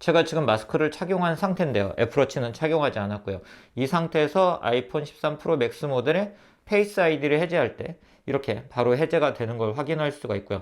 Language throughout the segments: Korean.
제가 지금 마스크를 착용한 상태인데요. 애플워치는 착용하지 않았고요. 이 상태에서 아이폰 13 프로 맥스 모델의 페이스 아이디를 해제할 때 이렇게 바로 해제가 되는 걸 확인할 수가 있고요.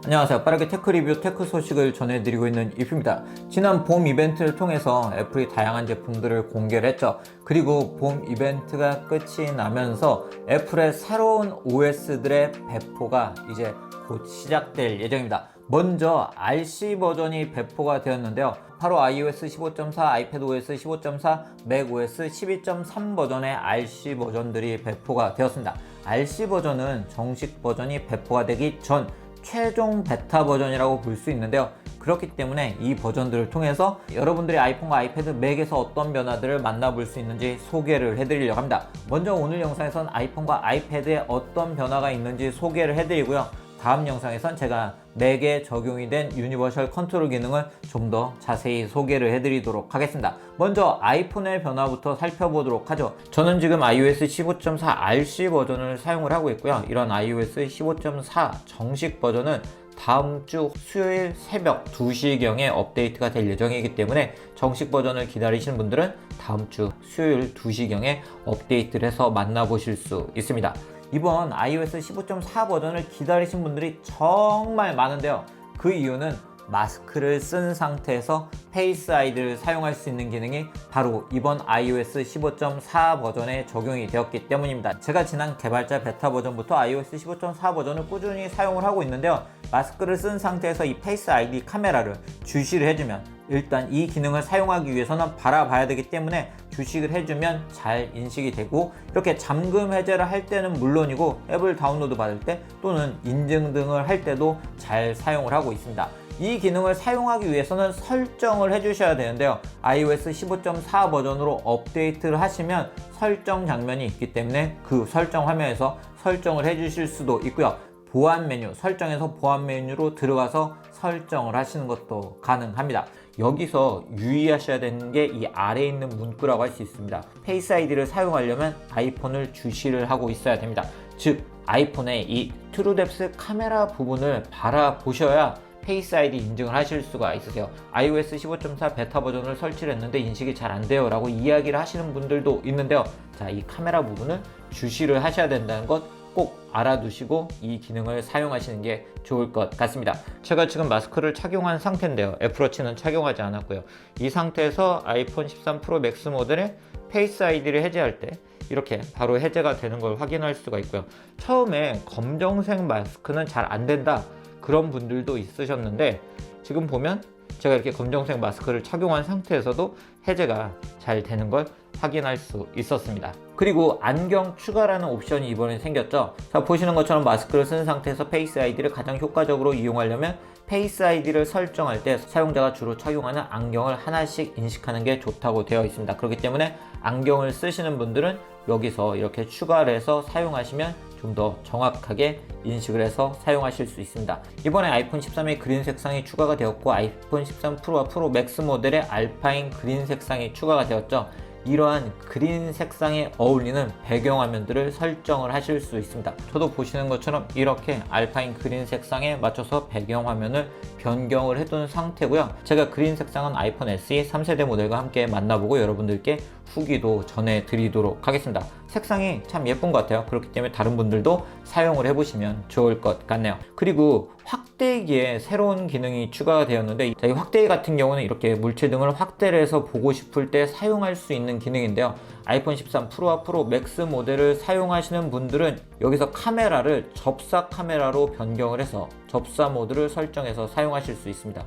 안녕하세요. 빠르게 테크 리뷰 테크 소식을 전해드리고 있는 이프입니다. 지난 봄 이벤트를 통해서 애플이 다양한 제품들을 공개를 했죠. 그리고 봄 이벤트가 끝이 나면서 애플의 새로운 OS들의 배포가 이제 곧 시작될 예정입니다. 먼저 RC 버전이 배포가 되었는데요. 바로 iOS 15.4, iPadOS 15.4, macOS 12.3 버전의 RC 버전들이 배포가 되었습니다. RC 버전은 정식 버전이 배포가 되기 전 최종 베타 버전이라고 볼 수 있는데요. 그렇기 때문에 이 버전들을 통해서 여러분들이 아이폰과 아이패드, 맥에서 어떤 변화들을 만나볼 수 있는지 소개를 해드리려고 합니다. 먼저 오늘 영상에선 아이폰과 아이패드에 어떤 변화가 있는지 소개를 해드리고요. 다음 영상에선 제가 맥에 적용이 된 유니버셜 컨트롤 기능을 좀 더 자세히 소개를 해드리도록 하겠습니다. 먼저 아이폰의 변화부터 살펴보도록 하죠. 저는 지금 iOS 15.4 RC 버전을 사용을 하고 있고요. 이런 iOS 15.4 정식 버전은 다음 주 수요일 새벽 2시경에 업데이트가 될 예정이기 때문에 정식 버전을 기다리시는 분들은 다음 주 수요일 2시경에 업데이트를 해서 만나보실 수 있습니다. 이번 iOS 15.4 버전을 기다리신 분들이 정말 많은데요. 그 이유는 마스크를 쓴 상태에서 페이스 아이디를 사용할 수 있는 기능이 바로 이번 iOS 15.4 버전에 적용이 되었기 때문입니다. 제가 지난 개발자 베타 버전부터 iOS 15.4 버전을 꾸준히 사용을 하고 있는데요. 마스크를 쓴 상태에서 이 페이스 아이디 카메라를 주시를 해주면 일단 이 기능을 사용하기 위해서는 바라봐야 되기 때문에 주식을 해주면 잘 인식이 되고, 이렇게 잠금 해제를 할 때는 물론이고 앱을 다운로드 받을 때 또는 인증 등을 할 때도 잘 사용을 하고 있습니다. 이 기능을 사용하기 위해서는 설정을 해주셔야 되는데요. iOS 15.4 버전으로 업데이트를 하시면 설정 장면이 있기 때문에 그 설정 화면에서 설정을 해주실 수도 있고요. 보안 메뉴, 설정에서 보안 메뉴로 들어가서 설정을 하시는 것도 가능합니다. 여기서 유의하셔야 되는 게 이 아래에 있는 문구라고 할 수 있습니다. 페이스 아이디를 사용하려면 아이폰을 주시를 하고 있어야 됩니다. 즉 아이폰의 이 트루뎁스 카메라 부분을 바라보셔야 페이스 아이디 인증을 하실 수가 있으세요. iOS 15.4 베타 버전을 설치를 했는데 인식이 잘 안 돼요 라고 이야기를 하시는 분들도 있는데요. 자, 이 카메라 부분을 주시를 하셔야 된다는 것 꼭 알아두시고 이 기능을 사용하시는 게 좋을 것 같습니다. 제가 지금 마스크를 착용한 상태인데요. 애플워치는 착용하지 않았고요. 이 상태에서 아이폰 13 프로 맥스 모델의 페이스 아이디를 해제할 때 이렇게 바로 해제가 되는 걸 확인할 수가 있고요. 처음에 검정색 마스크는 잘 안 된다 그런 분들도 있으셨는데, 지금 보면 제가 이렇게 검정색 마스크를 착용한 상태에서도 해제가 잘 되는 걸 확인할 수 있었습니다. 그리고 안경 추가라는 옵션이 이번에 생겼죠. 자, 보시는 것처럼 마스크를 쓴 상태에서 페이스 아이디를 가장 효과적으로 이용하려면 페이스 아이디를 설정할 때 사용자가 주로 착용하는 안경을 하나씩 인식하는 게 좋다고 되어 있습니다. 그렇기 때문에 안경을 쓰시는 분들은 여기서 이렇게 추가를 해서 사용하시면 좀 더 정확하게 인식을 해서 사용하실 수 있습니다. 이번에 아이폰 13의 그린 색상이 추가가 되었고 아이폰 13 프로와 프로 맥스 모델의 알파인 그린 색상이 추가가 되었죠. 이러한 그린 색상에 어울리는 배경화면들을 설정을 하실 수 있습니다. 저도 보시는 것처럼 이렇게 알파인 그린 색상에 맞춰서 배경화면을 변경을 해둔 상태고요. 제가 그린 색상은 아이폰 SE 3세대 모델과 함께 만나보고 여러분들께 후기도 전해드리도록 하겠습니다. 색상이 참 예쁜 것 같아요. 그렇기 때문에 다른 분들도 사용을 해보시면 좋을 것 같네요. 그리고 확대기에 새로운 기능이 추가가 되었는데, 이 확대기 같은 경우는 이렇게 물체등을 확대를 해서 보고 싶을 때 사용할 수 있는 기능인데요. 아이폰 13 프로와 프로 맥스 모델을 사용하시는 분들은 여기서 카메라를 접사 카메라로 변경을 해서 접사 모드를 설정해서 사용하실 수 있습니다.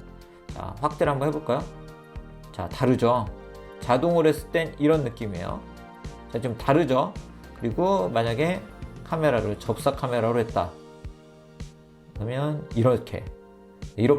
자, 확대를 한번 해볼까요? 자, 다르죠? 자동으로 했을 땐 이런 느낌이에요. 자, 좀 다르죠? 그리고 만약에 카메라를 접사 카메라로 했다 그러면 이렇게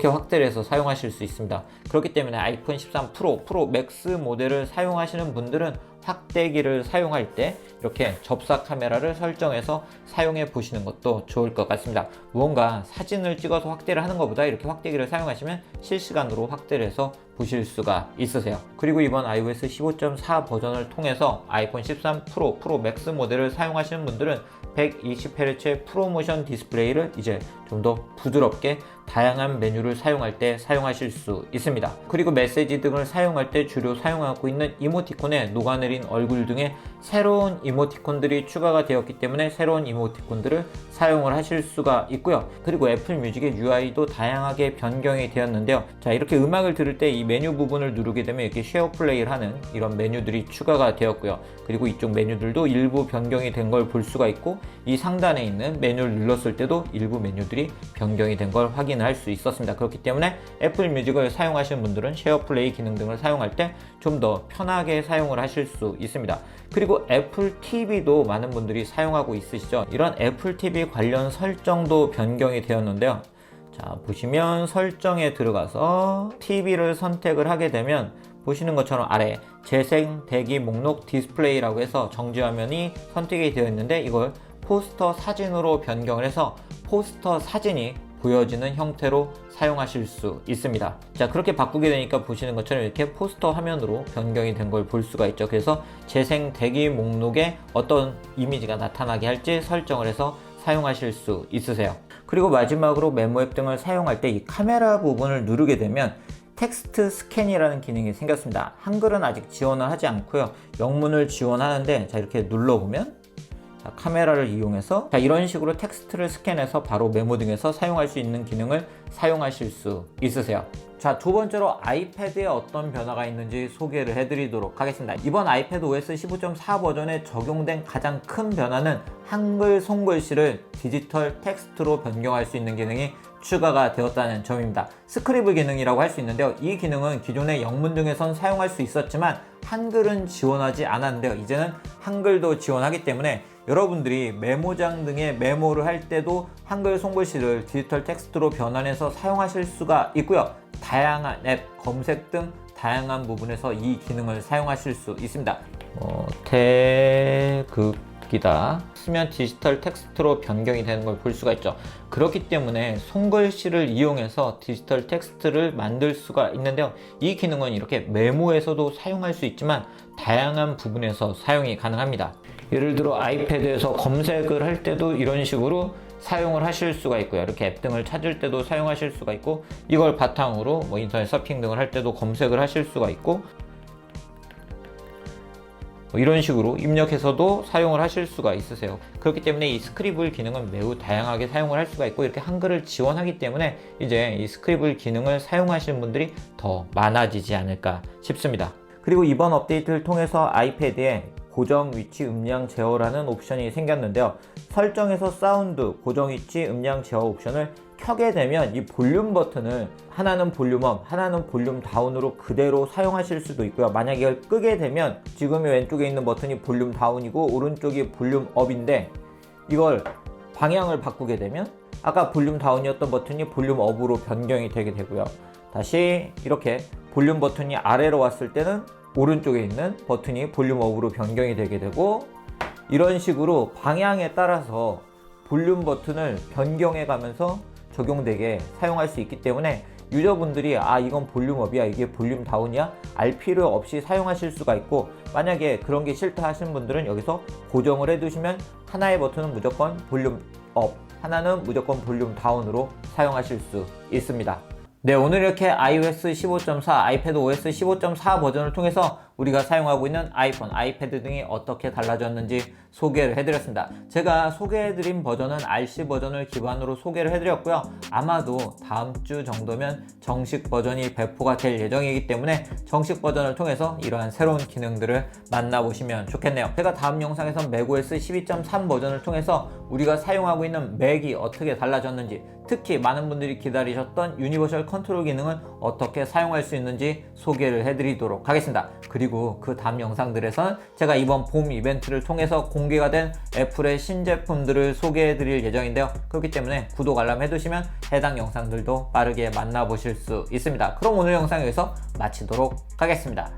확대를 해서 사용하실 수 있습니다. 그렇기 때문에 아이폰 13 프로 맥스 모델을 사용하시는 분들은 확대기를 사용할 때 이렇게 접사 카메라를 설정해서 사용해 보시는 것도 좋을 것 같습니다. 무언가 사진을 찍어서 확대를 하는 것보다 이렇게 확대기를 사용하시면 실시간으로 확대를 해서 보실 수가 있으세요. 그리고 이번 iOS 15.4 버전을 통해서 아이폰 13 프로, 프로 맥스 모델을 사용하시는 분들은 120Hz의 프로모션 디스플레이를 이제 좀 더 부드럽게 다양한 메뉴를 사용할 때 사용하실 수 있습니다. 그리고 메시지 등을 사용할 때 주로 사용하고 있는 이모티콘에 녹아내린 얼굴 등의 새로운 이모티콘들이 추가가 되었기 때문에 새로운 이모티콘들을 사용을 하실 수가 있고요. 그리고 애플 뮤직의 UI도 다양하게 변경이 되었는데요. 자, 이렇게 음악을 들을 때 이 메뉴 부분을 누르게 되면 이렇게 쉐어 플레이를 하는 이런 메뉴들이 추가가 되었고요. 그리고 이쪽 메뉴들도 일부 변경이 된 걸 볼 수가 있고, 이 상단에 있는 메뉴를 눌렀을 때도 일부 메뉴들이 변경이 된 걸 확인할 수 있었습니다. 그렇기 때문에 애플 뮤직을 사용하시는 분들은 쉐어 플레이 기능 등을 사용할 때 좀 더 편하게 사용을 하실 수 있습니다. 그리고 애플 TV도 많은 분들이 사용하고 있으시죠. 이런 애플 TV 관련 설정도 변경이 되었는데요. 자, 보시면 설정에 들어가서 TV를 선택을 하게 되면 보시는 것처럼 아래 재생 대기 목록 디스플레이라고 해서 정지 화면이 선택이 되어 있는데, 이걸 포스터 사진으로 변경을 해서 포스터 사진이 보여지는 형태로 사용하실 수 있습니다. 자, 그렇게 바꾸게 되니까 보시는 것처럼 이렇게 포스터 화면으로 변경이 된 걸 볼 수가 있죠. 그래서 재생 대기 목록에 어떤 이미지가 나타나게 할지 설정을 해서 사용하실 수 있으세요. 그리고 마지막으로 메모 앱 등을 사용할 때 이 카메라 부분을 누르게 되면 텍스트 스캔이라는 기능이 생겼습니다. 한글은 아직 지원을 하지 않고요. 영문을 지원하는데, 자, 이렇게 눌러보면 자, 카메라를 이용해서 자, 이런 식으로 텍스트를 스캔해서 바로 메모 등에서 사용할 수 있는 기능을 사용하실 수 있으세요. 자, 두 번째로 아이패드에 어떤 변화가 있는지 소개를 해드리도록 하겠습니다. 이번 아이패드 OS 15.4 버전에 적용된 가장 큰 변화는 한글 손글씨를 디지털 텍스트로 변경할 수 있는 기능이 추가가 되었다는 점입니다. 스크리블 기능이라고 할 수 있는데요. 이 기능은 기존의 영문 등에선 사용할 수 있었지만 한글은 지원하지 않았는데요. 이제는 한글도 지원하기 때문에 여러분들이 메모장 등의 메모를 할 때도 한글 손글씨를 디지털 텍스트로 변환해서 사용하실 수가 있고요. 다양한 앱, 검색 등 다양한 부분에서 이 기능을 사용하실 수 있습니다. 태극기다 쓰면 디지털 텍스트로 변경이 되는 걸 볼 수가 있죠. 그렇기 때문에 손글씨를 이용해서 디지털 텍스트를 만들 수가 있는데요. 이 기능은 이렇게 메모에서도 사용할 수 있지만 다양한 부분에서 사용이 가능합니다. 예를 들어 아이패드에서 검색을 할 때도 이런 식으로 사용을 하실 수가 있고요. 이렇게 앱 등을 찾을 때도 사용하실 수가 있고, 이걸 바탕으로 뭐 인터넷 서핑 등을 할 때도 검색을 하실 수가 있고, 이런 식으로 입력해서도 사용을 하실 수가 있으세요. 그렇기 때문에 이 스크리블 기능은 매우 다양하게 사용을 할 수가 있고, 이렇게 한글을 지원하기 때문에 이제 이 스크리블 기능을 사용하시는 분들이 더 많아지지 않을까 싶습니다. 그리고 이번 업데이트를 통해서 아이패드에 고정 위치 음량 제어라는 옵션이 생겼는데요. 설정에서 사운드, 고정 위치 음량 제어 옵션을 켜게 되면 이 볼륨 버튼을 하나는 볼륨 업, 하나는 볼륨 다운으로 그대로 사용하실 수도 있고요. 만약 이걸 끄게 되면 지금 왼쪽에 있는 버튼이 볼륨 다운이고 오른쪽이 볼륨 업인데, 이걸 방향을 바꾸게 되면 아까 볼륨 다운이었던 버튼이 볼륨 업으로 변경이 되게 되고요. 다시 이렇게 볼륨 버튼이 아래로 왔을 때는 오른쪽에 있는 버튼이 볼륨 업으로 변경이 되게 되고, 이런 식으로 방향에 따라서 볼륨 버튼을 변경해 가면서 적용되게 사용할 수 있기 때문에 유저분들이 이건 볼륨 업이야, 이게 볼륨 다운이야 알 필요 없이 사용하실 수가 있고, 만약에 그런 게 싫다 하시는 분들은 여기서 고정을 해 두시면 하나의 버튼은 무조건 볼륨 업, 하나는 무조건 볼륨 다운으로 사용하실 수 있습니다. 네, 오늘 이렇게 iOS 15.4, 아이패드 OS 15.4 버전을 통해서 우리가 사용하고 있는 아이폰, 아이패드 등이 어떻게 달라졌는지 소개를 해드렸습니다. 제가 소개해드린 버전은 RC 버전을 기반으로 소개를 해드렸고요. 아마도 다음 주 정도면 정식 버전이 배포가 될 예정이기 때문에 정식 버전을 통해서 이러한 새로운 기능들을 만나보시면 좋겠네요. 제가 다음 영상에선 macOS 12.3 버전을 통해서 우리가 사용하고 있는 맥이 어떻게 달라졌는지, 특히 많은 분들이 기다리셨던 유니버셜 컨트롤 기능은 어떻게 사용할 수 있는지 소개를 해드리도록 하겠습니다. 그리고 그 다음 영상들에서는 제가 이번 봄 이벤트를 통해서 공개가 된 애플의 신제품들을 소개해 드릴 예정인데요. 그렇기 때문에 구독 알람 해두시면 해당 영상들도 빠르게 만나보실 수 있습니다. 그럼 오늘 영상 여기서 마치도록 하겠습니다.